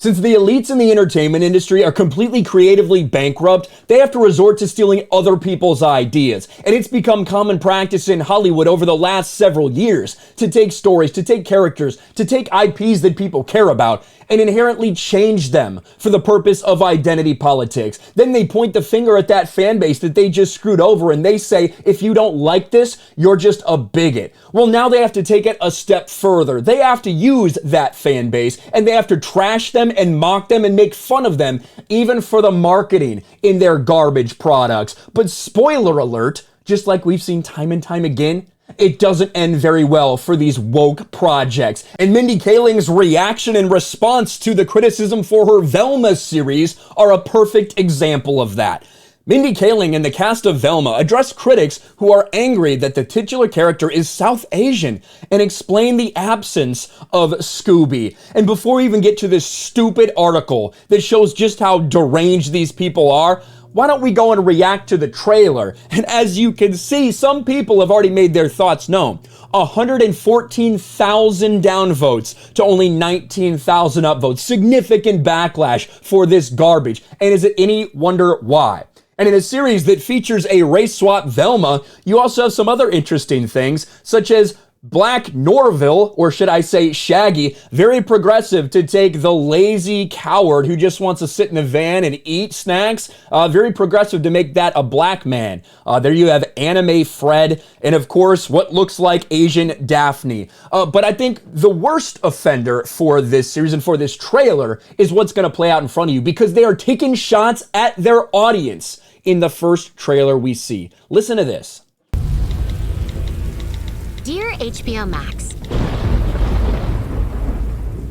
Since the elites in the entertainment industry are completely creatively bankrupt, they have to resort to stealing other people's ideas. And it's become common practice in Hollywood over the last several years to take stories, to take characters, to take IPs that people care about, and inherently change them for the purpose of identity politics. Then they point the finger at that fan base that they just screwed over and they say, if you don't like this, you're just a bigot. Well, now they have to take it a step further. They have to use that fan base and they have to trash them and mock them and make fun of them, even for the marketing in their garbage products. But spoiler alert, just like we've seen time and time again, it doesn't end very well for these woke projects. And Mindy Kaling's reaction and response to the criticism for her Velma series are a perfect example of that. Mindy Kaling and the cast of Velma address critics who are angry that the titular character is South Asian and explain the absence of Scooby. And before we even get to this stupid article that shows just how deranged these people are, why don't we go and react to the trailer? And as you can see, some people have already made their thoughts known. 114,000 downvotes to only 19,000 upvotes. Significant backlash for this garbage. And is it any wonder why? And in a series that features a race swap Velma, you also have some other interesting things, such as Black Norville, or should I say Shaggy, very progressive to take the lazy coward who just wants to sit in the van and eat snacks, very progressive to make that a black man. There you have Anime Fred, and of course, what looks like Asian Daphne. But I think the worst offender for this series and for this trailer is what's going to play out in front of you, because they are taking shots at their audience in the first trailer we see. Listen to this. Dear HBO Max,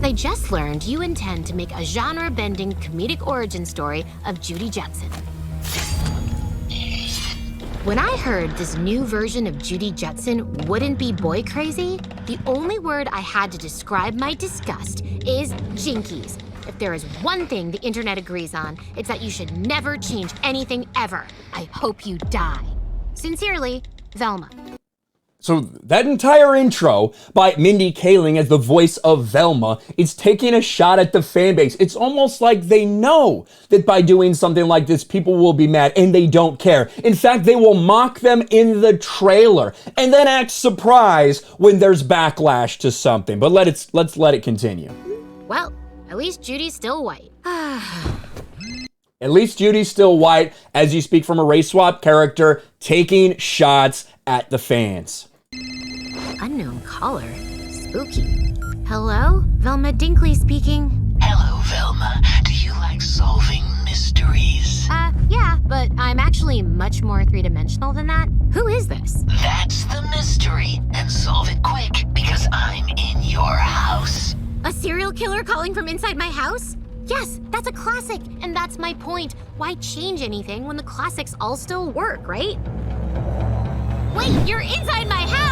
I just learned you intend to make a genre-bending comedic origin story of Judy Jetson. When I heard this new version of Judy Jetson wouldn't be boy crazy, the only word I had to describe my disgust is jinkies. If there is one thing the internet agrees on, it's that you should never change anything ever. I hope you die. Sincerely, Velma. So that entire intro by Mindy Kaling as the voice of Velma is taking a shot at the fan base. It's almost like they know that by doing something like this, people will be mad, and they don't care. In fact, they will mock them in the trailer and then act surprised when there's backlash to something. But let's let it continue. Well, at least Judy's still white. At least Judy's still white, as you speak from a race swap character taking shots at the fans. Unknown caller. Spooky. Hello? Velma Dinkley speaking. Hello, Velma. Do you like solving mysteries? Yeah, but I'm actually much more three-dimensional than that. Who is this? That's the mystery. And solve it quick, because I'm in your house. A serial killer calling from inside my house? Yes, that's a classic, and that's my point. Why change anything when the classics all still work, right? Wait, you're inside my house!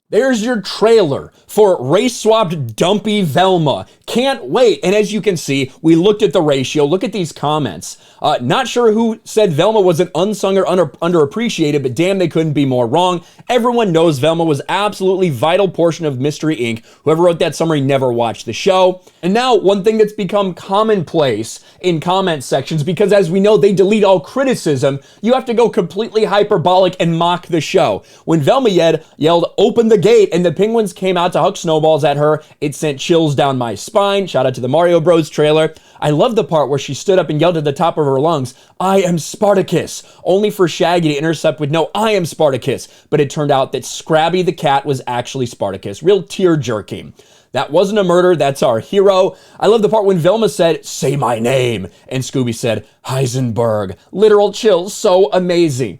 There's your trailer for race-swapped dumpy Velma. Can't wait. And as you can see, we looked at the ratio. Look at these comments. Not sure who said Velma was an unsung or underappreciated, but damn, they couldn't be more wrong. Everyone knows Velma was absolutely vital portion of Mystery Inc. Whoever wrote that summary never watched the show. And now, one thing that's become commonplace in comment sections, because as we know, they delete all criticism, you have to go completely hyperbolic and mock the show. When Velma yelled, "Open the gate," and the penguins came out to huck snowballs at her, it sent chills down my spine. Shout out to the Mario Bros trailer. I love the part where she stood up and yelled at the top of her lungs, "I am Spartacus," only for Shaggy to intercept with, "No, I am Spartacus." But it turned out that Scrabby the cat was actually Spartacus. Real tear-jerking. That wasn't a murder, that's our hero. I love the part when Velma said, "Say my name," and Scooby said, "Heisenberg." Literal chills, so amazing.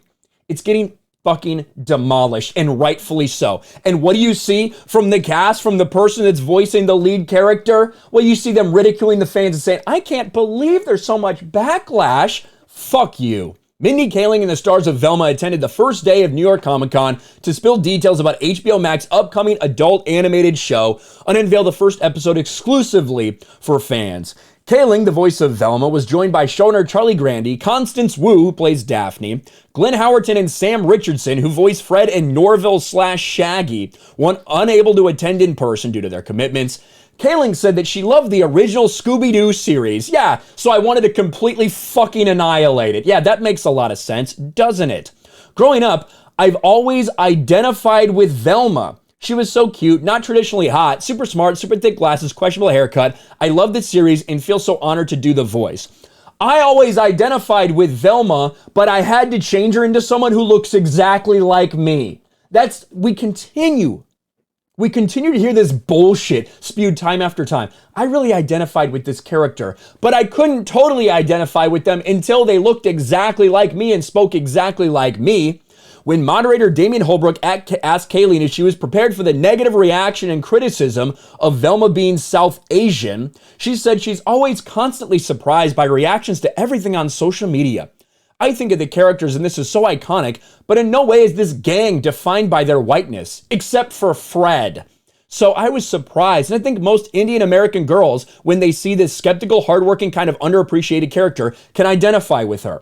It's getting fucking demolished, and rightfully so. And what do you see from the cast, from the person that's voicing the lead character? Well, you see them ridiculing the fans and saying, "I can't believe there's so much backlash." Fuck you. Mindy Kaling and the stars of Velma attended the first day of New York Comic Con to spill details about HBO Max's upcoming adult animated show and unveil the first episode exclusively for fans. Kaling, the voice of Velma, was joined by showrunner Charlie Grandy, Constance Wu, who plays Daphne, Glenn Howerton and Sam Richardson, who voiced Fred and Norville/Shaggy, one unable to attend in person due to their commitments. Kaling said that she loved the original Scooby-Doo series. Yeah, so I wanted to completely fucking annihilate it. Yeah, that makes a lot of sense, doesn't it? Growing up, I've always identified with Velma. She was so cute, not traditionally hot, super smart, super thick glasses, questionable haircut. I love the series and feel so honored to do the voice. I always identified with Velma, but I had to change her into someone who looks exactly like me. We continue to hear this bullshit spewed time after time. I really identified with this character, but I couldn't totally identify with them until they looked exactly like me and spoke exactly like me. When moderator Damien Holbrook asked Kaling if she was prepared for the negative reaction and criticism of Velma being South Asian, she said she's always constantly surprised by reactions to everything on social media. I think of the characters and this is so iconic, but in no way is this gang defined by their whiteness, except for Fred. So I was surprised, and I think most Indian American girls, when they see this skeptical, hardworking, kind of underappreciated character, can identify with her.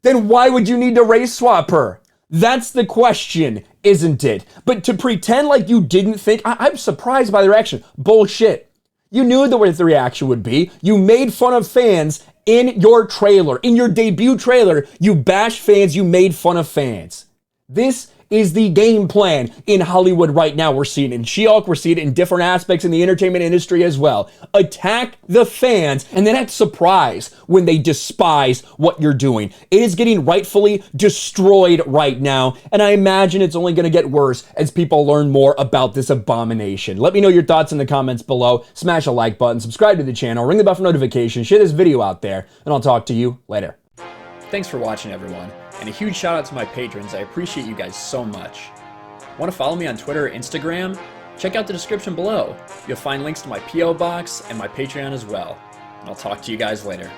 Then why would you need to race swap her? That's the question, isn't it? But to pretend like you didn't think, I'm surprised by the reaction. Bullshit. You knew what the reaction would be. You made fun of fans in your trailer. In your debut trailer, you bashed fans, you made fun of fans. This is the game plan in Hollywood right now. We're seeing it in She-Hulk, we're seeing it in different aspects in the entertainment industry as well. Attack the fans and then act surprised when they despise what you're doing. It is getting rightfully destroyed right now, and I imagine it's only going to get worse as people learn more about this abomination. Let me know your thoughts in the comments below. Smash a like button, subscribe to the channel, ring the bell for notifications, share this video out there, and I'll talk to you later. Thanks for watching, everyone. And a huge shout out to my patrons. I appreciate you guys so much. Want to follow me on Twitter or Instagram? Check out the description below. You'll find links to my PO box and my Patreon as well. And I'll talk to you guys later.